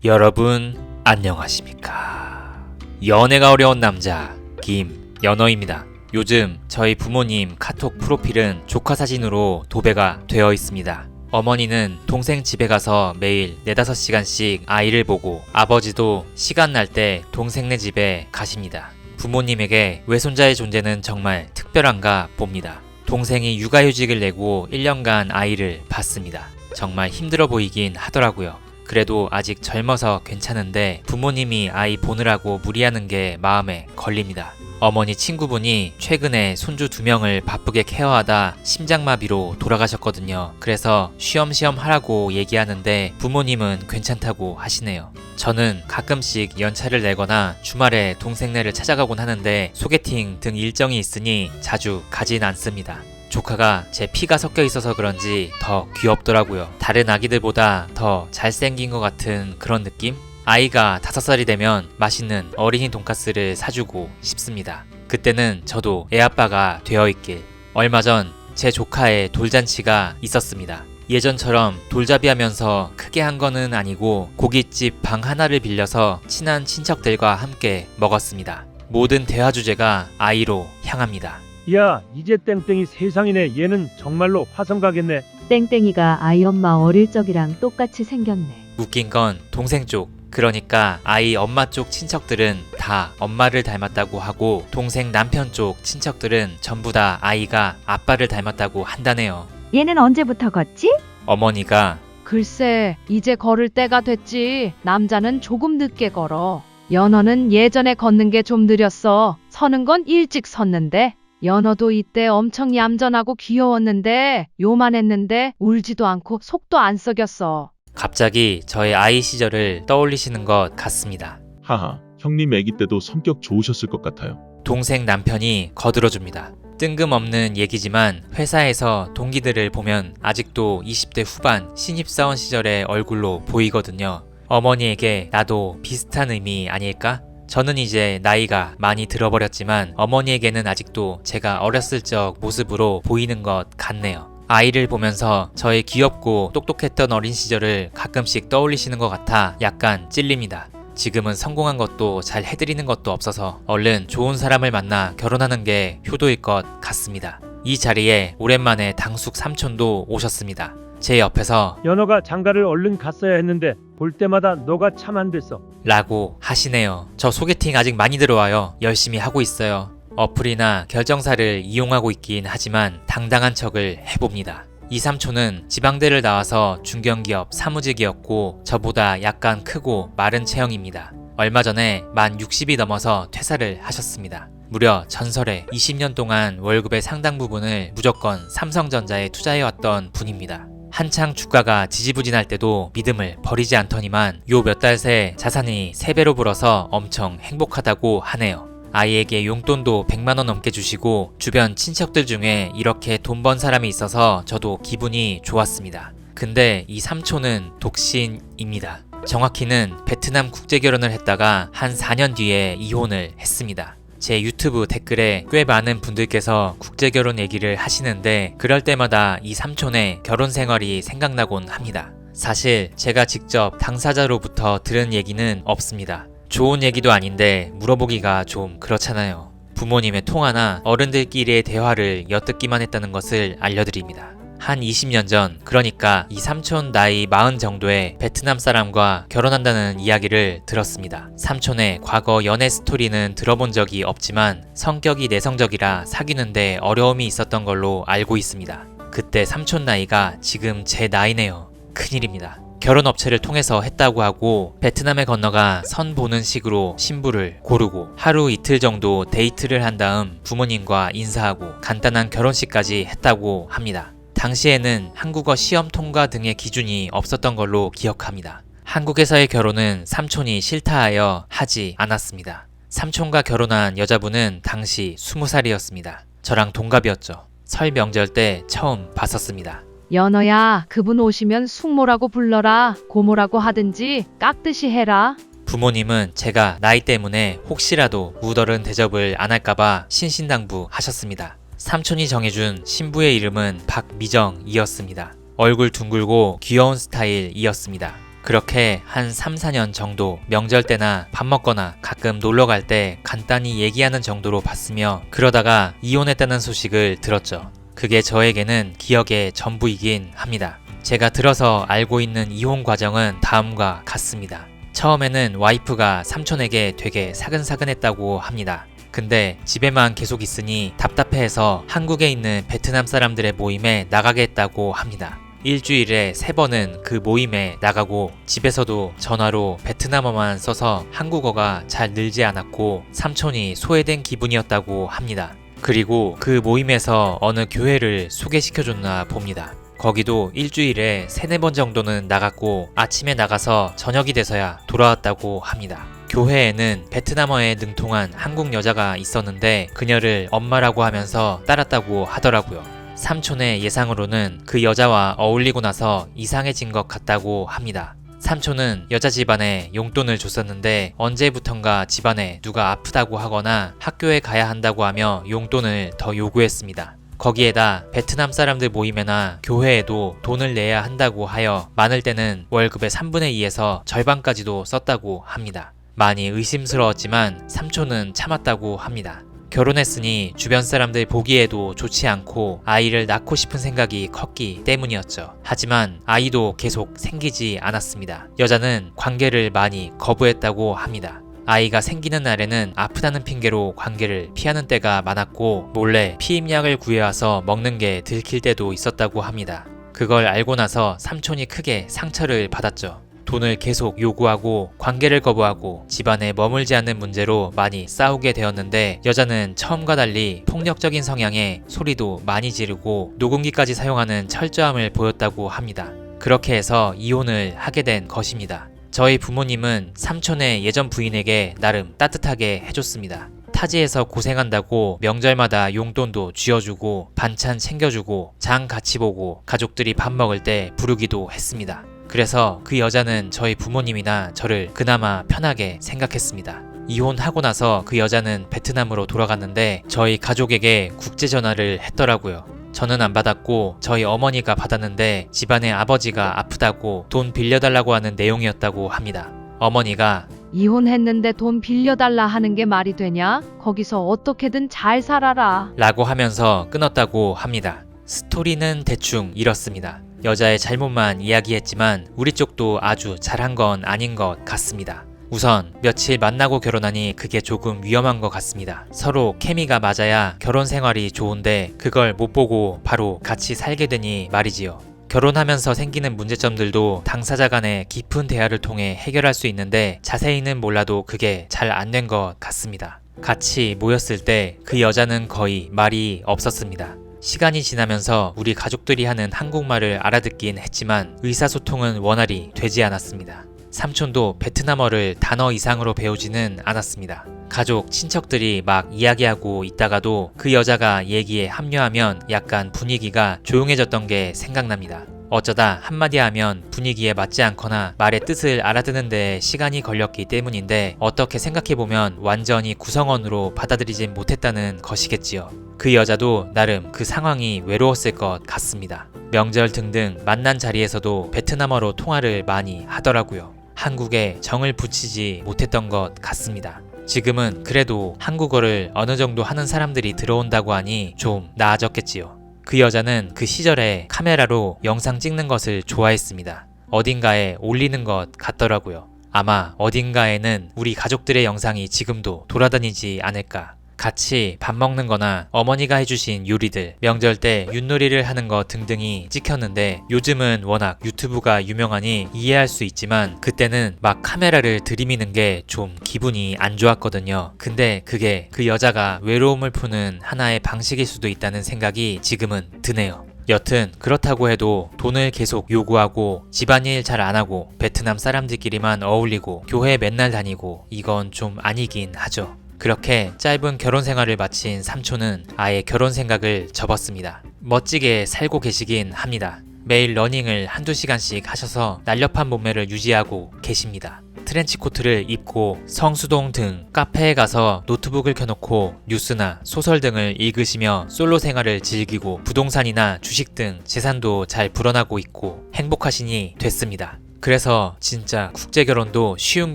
여러분 안녕하십니까? 연애가 어려운 남자 김연어입니다. 요즘 저희 부모님 카톡 프로필은 조카 사진으로 도배가 되어 있습니다. 어머니는 동생 집에 가서 매일 4-5시간씩 아이를 보고 아버지도 시간 날 때 동생네 집에 가십니다. 부모님에게 외손자의 존재는 정말 특별한가 봅니다. 동생이 육아휴직을 내고 1년간 아이를 봤습니다. 정말 힘들어 보이긴 하더라고요. 그래도 아직 젊어서 괜찮은데 부모님이 아이 보느라고 무리하는 게 마음에 걸립니다. 어머니 친구분이 최근에 손주 2명을 바쁘게 케어하다 심장마비로 돌아가셨거든요. 그래서 쉬엄쉬엄 하라고 얘기하는데 부모님은 괜찮다고 하시네요. 저는 가끔씩 연차를 내거나 주말에 동생네를 찾아가곤 하는데 소개팅 등 일정이 있으니 자주 가진 않습니다. 조카가 제 피가 섞여 있어서 그런지 더 귀엽더라고요. 다른 아기들보다 더 잘생긴 것 같은 그런 느낌? 아이가 5살이 되면 맛있는 어린이 돈가스를 사주고 싶습니다. 그때는 저도 애아빠가 되어 있길. 얼마 전 제 조카의 돌잔치가 있었습니다. 예전처럼 돌잡이 하면서 크게 한 거는 아니고 고깃집 방 하나를 빌려서 친한 친척들과 함께 먹었습니다. 모든 대화 주제가 아이로 향합니다. 야, 이제 땡땡이 세상이네. 얘는 정말로 화성 가겠네. 땡땡이가 아이 엄마 어릴 적이랑 똑같이 생겼네. 웃긴 건 동생 쪽, 그러니까 아이 엄마 쪽 친척들은 다 엄마를 닮았다고 하고 동생 남편 쪽 친척들은 전부 다 아이가 아빠를 닮았다고 한다네요. 얘는 언제부터 걷지? 어머니가 글쎄, 이제 걸을 때가 됐지. 남자는 조금 늦게 걸어. 연어는 예전에 걷는 게 좀 느렸어. 서는 건 일찍 섰는데. 연어도 이때 엄청 얌전하고 귀여웠는데 요만했는데 울지도 않고 속도 안 썩였어. 갑자기 저의 아이 시절을 떠올리시는 것 같습니다. 하하, 형님 아기 때도 성격 좋으셨을 것 같아요. 동생 남편이 거들어줍니다. 뜬금없는 얘기지만 회사에서 동기들을 보면 아직도 20대 후반 신입사원 시절의 얼굴로 보이거든요. 어머니에게 나도 비슷한 의미 아닐까? 저는 이제 나이가 많이 들어버렸지만 어머니에게는 아직도 제가 어렸을 적 모습으로 보이는 것 같네요. 아이를 보면서 저의 귀엽고 똑똑했던 어린 시절을 가끔씩 떠올리시는 것 같아 약간 찔립니다. 지금은 성공한 것도 잘 해드리는 것도 없어서 얼른 좋은 사람을 만나 결혼하는 게 효도일 것 같습니다. 이 자리에 오랜만에 당숙 삼촌도 오셨습니다. 제 옆에서 연어가 장가를 얼른 갔어야 했는데 볼 때마다 너가 참 안 됐어. 라고 하시네요. 저 소개팅 아직 많이 들어와요. 열심히 하고 있어요. 어플이나 결정사를 이용하고 있긴 하지만 당당한 척을 해봅니다. 이 삼촌은 지방대를 나와서 중견기업 사무직이었고 저보다 약간 크고 마른 체형입니다. 얼마 전에 만 60이 넘어서 퇴사를 하셨습니다. 무려 전설의 20년 동안 월급의 상당 부분을 무조건 삼성전자에 투자해왔던 분입니다. 한창 주가가 지지부진할 때도 믿음을 버리지 않더니만 요 몇 달 새 자산이 3배로 불어서 엄청 행복하다고 하네요. 아이에게 용돈도 100만원 넘게 주시고 주변 친척들 중에 이렇게 돈 번 사람이 있어서 저도 기분이 좋았습니다. 근데 이 삼촌은 독신입니다. 정확히는 베트남 국제결혼을 했다가 한 4년 뒤에 이혼을 했습니다. 제 유튜브 댓글에 꽤 많은 분들께서 국제결혼 얘기를 하시는데 그럴 때마다 이 삼촌의 결혼 생활이 생각나곤 합니다. 사실 제가 직접 당사자로부터 들은 얘기는 없습니다. 좋은 얘기도 아닌데 물어보기가 좀 그렇잖아요. 부모님의 통화나 어른들끼리의 대화를 엿듣기만 했다는 것을 알려드립니다. 한 20년 전, 그러니까 이 삼촌 나이 40 정도의 베트남 사람과 결혼한다는 이야기를 들었습니다. 삼촌의 과거 연애 스토리는 들어본 적이 없지만 성격이 내성적이라 사귀는데 어려움이 있었던 걸로 알고 있습니다. 그때 삼촌 나이가 지금 제 나이네요. 큰일입니다. 결혼업체를 통해서 했다고 하고 베트남에 건너가 선 보는 식으로 신부를 고르고 하루 이틀 정도 데이트를 한 다음 부모님과 인사하고 간단한 결혼식까지 했다고 합니다. 당시에는 한국어 시험 통과 등의 기준이 없었던 걸로 기억합니다. 한국에서의 결혼은 삼촌이 싫다 하여 하지 않았습니다. 삼촌과 결혼한 여자분은 당시 20살이었습니다. 저랑 동갑이었죠. 설 명절 때 처음 봤었습니다. 연어야, 그분 오시면 숙모라고 불러라. 고모라고 하든지 깍듯이 해라. 부모님은 제가 나이 때문에 혹시라도 무더른 대접을 안 할까봐 신신당부 하셨습니다. 삼촌이 정해준 신부의 이름은 박미정이었습니다. 얼굴 둥글고 귀여운 스타일이었습니다. 그렇게 한 3, 4년 정도 명절 때나 밥 먹거나 가끔 놀러 갈 때 간단히 얘기하는 정도로 봤으며 그러다가 이혼했다는 소식을 들었죠. 그게 저에게는 기억의 전부이긴 합니다. 제가 들어서 알고 있는 이혼 과정은 다음과 같습니다. 처음에는 와이프가 삼촌에게 되게 사근사근했다고 합니다. 근데 집에만 계속 있으니 답답해해서 한국에 있는 베트남 사람들의 모임에 나가게 했다고 합니다. 일주일에 3번은 그 모임에 나가고 집에서도 전화로 베트남어만 써서 한국어가 잘 늘지 않았고 삼촌이 소외된 기분이었다고 합니다. 그리고 그 모임에서 어느 교회를 소개시켜줬나 봅니다. 거기도 일주일에 3, 4번 정도는 나갔고 아침에 나가서 저녁이 돼서야 돌아왔다고 합니다. 교회에는 베트남어에 능통한 한국 여자가 있었는데 그녀를 엄마라고 하면서 따랐다고 하더라고요. 삼촌의 예상으로는 그 여자와 어울리고 나서 이상해진 것 같다고 합니다. 삼촌은 여자 집안에 용돈을 줬었는데 언제부턴가 집안에 누가 아프다고 하거나 학교에 가야 한다고 하며 용돈을 더 요구했습니다. 거기에다 베트남 사람들 모임에나 교회에도 돈을 내야 한다고 하여 많을 때는 월급의 3분의 2에서 절반까지도 썼다고 합니다. 많이 의심스러웠지만 삼촌은 참았다고 합니다. 결혼했으니 주변 사람들 보기에도 좋지 않고 아이를 낳고 싶은 생각이 컸기 때문이었죠. 하지만 아이도 계속 생기지 않았습니다. 여자는 관계를 많이 거부했다고 합니다. 아이가 생기는 날에는 아프다는 핑계로 관계를 피하는 때가 많았고 몰래 피임약을 구해와서 먹는 게 들킬 때도 있었다고 합니다. 그걸 알고 나서 삼촌이 크게 상처를 받았죠. 돈을 계속 요구하고 관계를 거부하고 집안에 머물지 않는 문제로 많이 싸우게 되었는데 여자는 처음과 달리 폭력적인 성향에 소리도 많이 지르고 녹음기까지 사용하는 철저함을 보였다고 합니다. 그렇게 해서 이혼을 하게 된 것입니다. 저희 부모님은 삼촌의 예전 부인에게 나름 따뜻하게 해줬습니다. 타지에서 고생한다고 명절마다 용돈도 쥐어주고 반찬 챙겨주고 장 같이 보고 가족들이 밥 먹을 때 부르기도 했습니다. 그래서 그 여자는 저희 부모님이나 저를 그나마 편하게 생각했습니다. 이혼하고 나서 그 여자는 베트남으로 돌아갔는데 저희 가족에게 국제전화를 했더라고요. 저는 안 받았고 저희 어머니가 받았는데 집안에 아버지가 아프다고 돈 빌려달라고 하는 내용이었다고 합니다. 어머니가 이혼했는데 돈 빌려달라 하는 게 말이 되냐? 거기서 어떻게든 잘 살아라. 라고 하면서 끊었다고 합니다. 스토리는 대충 이렇습니다. 여자의 잘못만 이야기했지만 우리 쪽도 아주 잘한 건 아닌 것 같습니다. 우선 며칠 만나고 결혼하니 그게 조금 위험한 것 같습니다. 서로 케미가 맞아야 결혼 생활이 좋은데 그걸 못 보고 바로 같이 살게 되니 말이지요. 결혼하면서 생기는 문제점들도 당사자 간의 깊은 대화를 통해 해결할 수 있는데 자세히는 몰라도 그게 잘 안 된 것 같습니다. 같이 모였을 때 그 여자는 거의 말이 없었습니다. 시간이 지나면서 우리 가족들이 하는 한국말을 알아듣긴 했지만 의사소통은 원활히 되지 않았습니다. 삼촌도 베트남어를 단어 이상으로 배우지는 않았습니다. 가족, 친척들이 막 이야기하고 있다가도 그 여자가 얘기에 합류하면 약간 분위기가 조용해졌던 게 생각납니다. 어쩌다 한마디 하면 분위기에 맞지 않거나 말의 뜻을 알아듣는 데 시간이 걸렸기 때문인데 어떻게 생각해보면 완전히 구성원으로 받아들이진 못했다는 것이겠지요. 그 여자도 나름 그 상황이 외로웠을 것 같습니다. 명절 등등 만난 자리에서도 베트남어로 통화를 많이 하더라고요. 한국에 정을 붙이지 못했던 것 같습니다. 지금은 그래도 한국어를 어느 정도 하는 사람들이 들어온다고 하니 좀 나아졌겠지요. 그 여자는 그 시절에 카메라로 영상 찍는 것을 좋아했습니다. 어딘가에 올리는 것 같더라고요. 아마 어딘가에는 우리 가족들의 영상이 지금도 돌아다니지 않을까. 같이 밥 먹는 거나 어머니가 해주신 요리들, 명절 때 윷놀이를 하는 거 등등이 찍혔는데 요즘은 워낙 유튜브가 유명하니 이해할 수 있지만 그때는 막 카메라를 들이미는 게 좀 기분이 안 좋았거든요. 근데 그게 그 여자가 외로움을 푸는 하나의 방식일 수도 있다는 생각이 지금은 드네요. 여튼 그렇다고 해도 돈을 계속 요구하고 집안일 잘 안하고 베트남 사람들끼리만 어울리고 교회 맨날 다니고 이건 좀 아니긴 하죠. 그렇게 짧은 결혼 생활을 마친 삼촌은 아예 결혼 생각을 접었습니다. 멋지게 살고 계시긴 합니다. 매일 러닝을 한두 시간씩 하셔서 날렵한 몸매를 유지하고 계십니다. 트렌치코트를 입고 성수동 등 카페에 가서 노트북을 켜놓고 뉴스나 소설 등을 읽으시며 솔로 생활을 즐기고 부동산이나 주식 등 재산도 잘 불어나고 있고 행복하시니 됐습니다. 그래서 진짜 국제결혼도 쉬운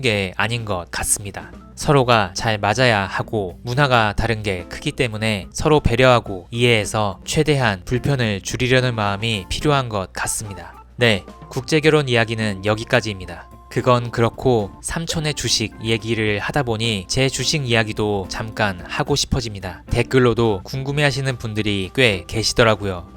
게 아닌 것 같습니다. 서로가 잘 맞아야 하고 문화가 다른 게 크기 때문에 서로 배려하고 이해해서 최대한 불편을 줄이려는 마음이 필요한 것 같습니다. 네, 국제결혼 이야기는 여기까지입니다. 그건 그렇고 삼촌의 주식 얘기를 하다 보니 제 주식 이야기도 잠깐 하고 싶어집니다. 댓글로도 궁금해하시는 분들이 꽤 계시더라고요.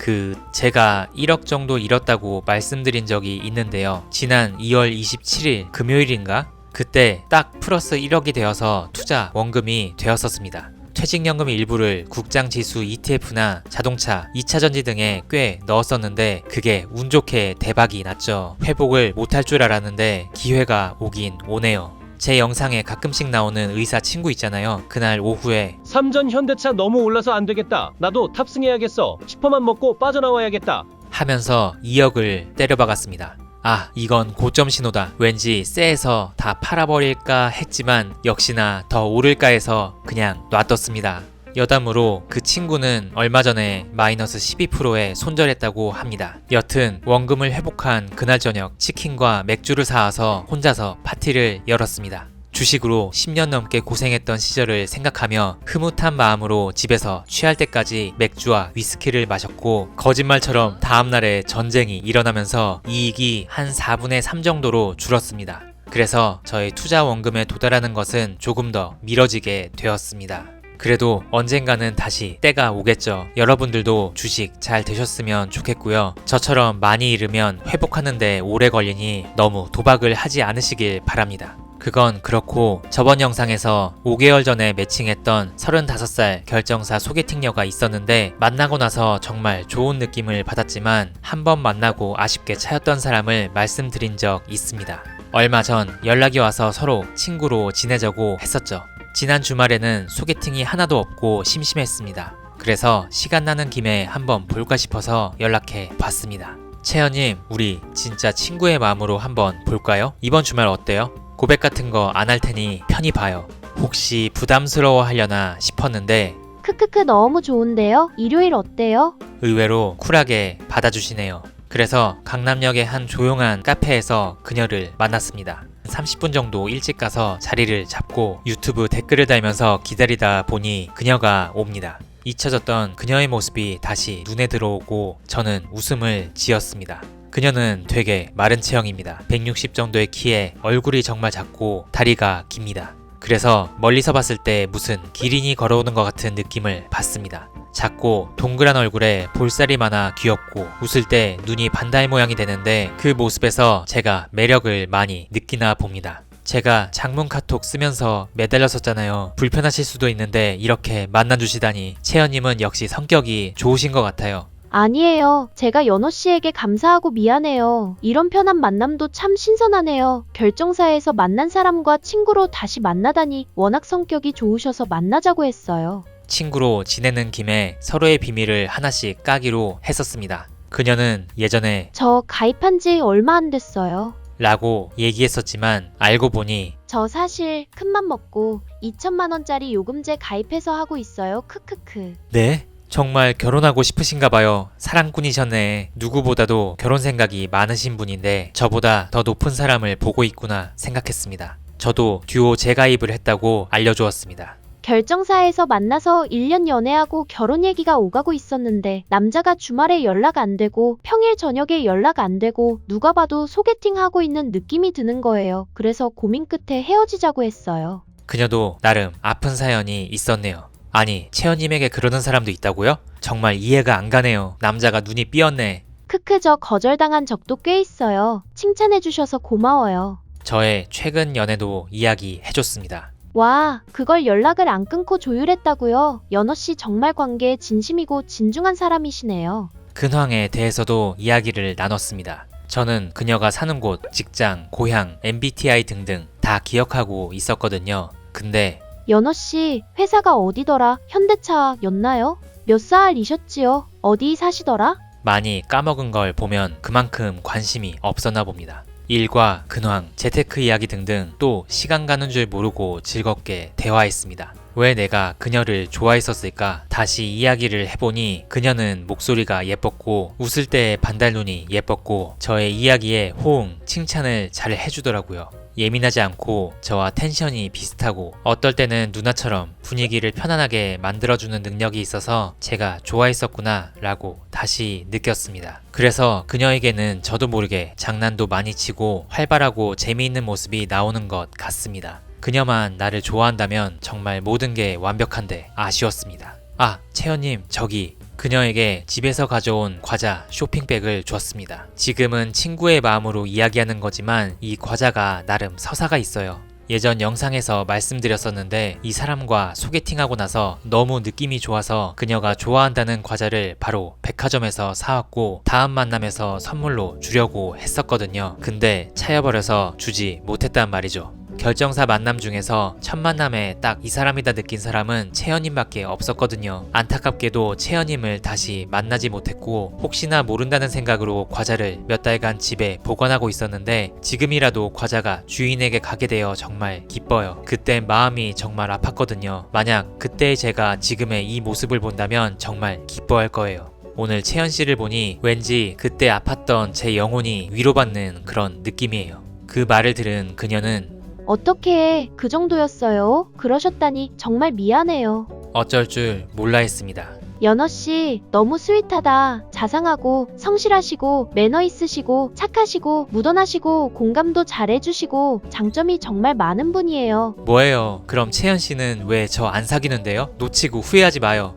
제가 1억 정도 잃었다고 말씀드린 적이 있는데요. 지난 2월 27일 금요일인가? 그때 딱 플러스 1억이 되어서 투자 원금이 되었었습니다. 퇴직연금 일부를 국장지수 ETF나 자동차, 2차전지 등에 꽤 넣었었는데 그게 운 좋게 대박이 났죠. 회복을 못할 줄 알았는데 기회가 오긴 오네요. 제 영상에 가끔씩 나오는 의사 친구 있잖아요. 그날 오후에 삼전 현대차 너무 올라서 안 되겠다. 나도 탑승해야겠어. 슈퍼만 먹고 빠져나와야겠다. 하면서 2억을 때려박았습니다. 아, 이건 고점 신호다. 왠지 쎄해서 다 팔아버릴까 했지만 역시나 더 오를까 해서 그냥 놔뒀습니다. 여담으로 그 친구는 얼마 전에 마이너스 12%에 손절했다고 합니다. 여튼 원금을 회복한 그날 저녁 치킨과 맥주를 사와서 혼자서 파티를 열었습니다. 주식으로 10년 넘게 고생했던 시절을 생각하며 흐뭇한 마음으로 집에서 취할 때까지 맥주와 위스키를 마셨고 거짓말처럼 다음날에 전쟁이 일어나면서 이익이 한 4분의 3 정도로 줄었습니다. 그래서 저의 투자 원금에 도달하는 것은 조금 더 미뤄지게 되었습니다. 그래도 언젠가는 다시 때가 오겠죠. 여러분들도 주식 잘 되셨으면 좋겠고요. 저처럼 많이 잃으면 회복하는데 오래 걸리니 너무 도박을 하지 않으시길 바랍니다. 그건 그렇고 저번 영상에서 5개월 전에 매칭했던 35살 결정사 소개팅녀가 있었는데 만나고 나서 정말 좋은 느낌을 받았지만 한 번 만나고 아쉽게 차였던 사람을 말씀드린 적 있습니다. 얼마 전 연락이 와서 서로 친구로 지내자고 했었죠. 지난 주말에는 소개팅이 하나도 없고 심심했습니다. 그래서 시간 나는 김에 한번 볼까 싶어서 연락해 봤습니다. 채연님, 우리 진짜 친구의 마음으로 한번 볼까요? 이번 주말 어때요? 고백 같은 거 안 할 테니 편히 봐요. 혹시 부담스러워 하려나 싶었는데 크크크 너무 좋은데요? 일요일 어때요? 의외로 쿨하게 받아주시네요. 그래서 강남역의 한 조용한 카페에서 그녀를 만났습니다. 30분 정도 일찍 가서 자리를 잡고 유튜브 댓글을 달면서 기다리다 보니 그녀가 옵니다. 잊혀졌던 그녀의 모습이 다시 눈에 들어오고 저는 웃음을 지었습니다. 그녀는 되게 마른 체형입니다. 160 정도의 키에 얼굴이 정말 작고 다리가 깁니다. 그래서 멀리서 봤을 때 무슨 기린이 걸어오는 것 같은 느낌을 받습니다. 작고 동그란 얼굴에 볼살이 많아 귀엽고 웃을 때 눈이 반달 모양이 되는데 그 모습에서 제가 매력을 많이 느끼나 봅니다. 제가 장문 카톡 쓰면서 매달렸었잖아요. 불편하실 수도 있는데 이렇게 만나주시다니 채연님은 역시 성격이 좋으신 것 같아요. 아니에요. 제가 연호 씨에게 감사하고 미안해요. 이런 편한 만남도 참 신선하네요. 결정사에서 만난 사람과 친구로 다시 만나다니 워낙 성격이 좋으셔서 만나자고 했어요. 친구로 지내는 김에 서로의 비밀을 하나씩 까기로 했었습니다. 그녀는 예전에 저 가입한 지 얼마 안 됐어요. 라고 얘기했었지만 알고 보니 저 사실 큰맘 먹고 2천만 원짜리 요금제 가입해서 하고 있어요. 크크크. 네? 정말 결혼하고 싶으신가 봐요. 사랑꾼이셨네. 누구보다도 결혼 생각이 많으신 분인데 저보다 더 높은 사람을 보고 있구나 생각했습니다. 저도 듀오 재가입을 했다고 알려주었습니다. 결정사에서 만나서 1년 연애하고 결혼 얘기가 오가고 있었는데 남자가 주말에 연락 안 되고 평일 저녁에 연락 안 되고 누가 봐도 소개팅하고 있는 느낌이 드는 거예요. 그래서 고민 끝에 헤어지자고 했어요. 그녀도 나름 아픈 사연이 있었네요. 아니, 채연님에게 그러는 사람도 있다고요? 정말 이해가 안 가네요. 남자가 눈이 삐었네. 크크 저 거절당한 적도 꽤 있어요. 칭찬해주셔서 고마워요. 저의 최근 연애도 이야기해줬습니다. 와, 그걸 연락을 안 끊고 조율했다고요? 연호 씨 정말 관계에 진심이고 진중한 사람이시네요. 근황에 대해서도 이야기를 나눴습니다. 저는 그녀가 사는 곳, 직장, 고향, MBTI 등등 다 기억하고 있었거든요. 근데 연호 씨, 회사가 어디더라? 현대차였나요? 몇 살이셨지요? 어디 사시더라? 많이 까먹은 걸 보면 그만큼 관심이 없었나 봅니다. 일과 근황, 재테크 이야기 등등 또 시간 가는 줄 모르고 즐겁게 대화했습니다. 왜 내가 그녀를 좋아했었을까? 다시 이야기를 해보니 그녀는 목소리가 예뻤고 웃을 때의 반달눈이 예뻤고 저의 이야기에 호응, 칭찬을 잘 해주더라고요. 예민하지 않고 저와 텐션이 비슷하고 어떨 때는 누나처럼 분위기를 편안하게 만들어주는 능력이 있어서 제가 좋아했었구나 라고 다시 느꼈습니다. 그래서 그녀에게는 저도 모르게 장난도 많이 치고 활발하고 재미있는 모습이 나오는 것 같습니다. 그녀만 나를 좋아한다면 정말 모든 게 완벽한데 아쉬웠습니다. 아, 채연님 저기 그녀에게 집에서 가져온 과자 쇼핑백을 줬습니다. 지금은 친구의 마음으로 이야기하는 거지만 이 과자가 나름 서사가 있어요. 예전 영상에서 말씀드렸었는데 이 사람과 소개팅하고 나서 너무 느낌이 좋아서 그녀가 좋아한다는 과자를 바로 백화점에서 사왔고 다음 만남에서 선물로 주려고 했었거든요. 근데 차여버려서 주지 못했단 말이죠. 결정사 만남 중에서 첫 만남에 딱 이 사람이다 느낀 사람은 채연님밖에 없었거든요. 안타깝게도 채연님을 다시 만나지 못했고 혹시나 모른다는 생각으로 과자를 몇 달간 집에 보관하고 있었는데 지금이라도 과자가 주인에게 가게 되어 정말 기뻐요. 그때 마음이 정말 아팠거든요. 만약 그때의 제가 지금의 이 모습을 본다면 정말 기뻐할 거예요. 오늘 채연씨를 보니 왠지 그때 아팠던 제 영혼이 위로받는 그런 느낌이에요. 그 말을 들은 그녀는 어떻게 그 정도였어요? 그러셨다니 정말 미안해요. 어쩔 줄 몰라 했습니다. 연어씨, 너무 스윗하다. 자상하고, 성실하시고, 매너 있으시고, 착하시고, 무던하시고, 공감도 잘해주시고, 장점이 정말 많은 분이에요. 뭐예요? 그럼 채연씨는 왜 저 안 사귀는데요? 놓치고 후회하지 마요.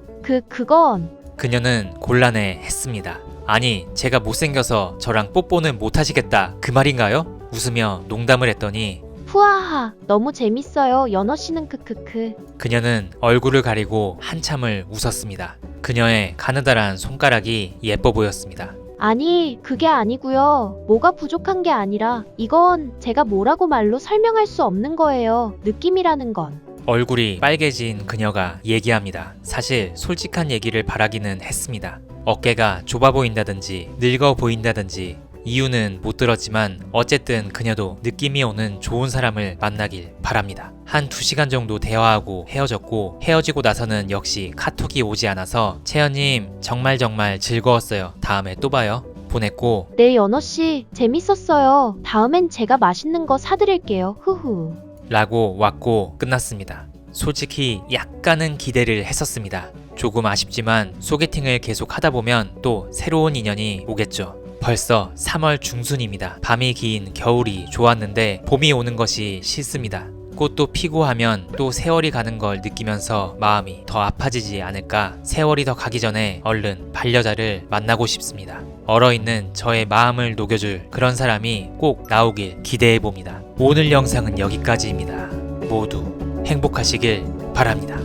그건. 그녀는 곤란해 했습니다. 아니, 제가 못생겨서 저랑 뽀뽀는 못하시겠다 그 말인가요? 웃으며 농담을 했더니 후아하, 너무 재밌어요. 연어씨는 크크크. 그녀는 얼굴을 가리고 한참을 웃었습니다. 그녀의 가느다란 손가락이 예뻐 보였습니다. 아니, 그게 아니고요. 뭐가 부족한 게 아니라 이건 제가 뭐라고 말로 설명할 수 없는 거예요. 느낌이라는 건. 얼굴이 빨개진 그녀가 얘기합니다. 사실 솔직한 얘기를 바라기는 했습니다. 어깨가 좁아 보인다든지 늙어 보인다든지 이유는 못 들었지만 어쨌든 그녀도 느낌이 오는 좋은 사람을 만나길 바랍니다. 한 2시간 정도 대화하고 헤어졌고 헤어지고 나서는 역시 카톡이 오지 않아서 채연님 정말 즐거웠어요. 다음에 또 봐요. 보냈고 네, 연어씨, 재밌었어요. 다음엔 제가 맛있는 거 사드릴게요. 후후. 라고 왔고 끝났습니다. 솔직히 약간은 기대를 했었습니다. 조금 아쉽지만 소개팅을 계속 하다 보면 또 새로운 인연이 오겠죠. 벌써 3월 중순입니다. 밤이 긴 겨울이 좋았는데 봄이 오는 것이 싫습니다. 꽃도 피고 하면 또 세월이 가는 걸 느끼면서 마음이 더 아파지지 않을까. 세월이 더 가기 전에 얼른 반려자를 만나고 싶습니다. 얼어있는 저의 마음을 녹여줄 그런 사람이 꼭 나오길 기대해봅니다. 오늘 영상은 여기까지입니다. 모두 행복하시길 바랍니다.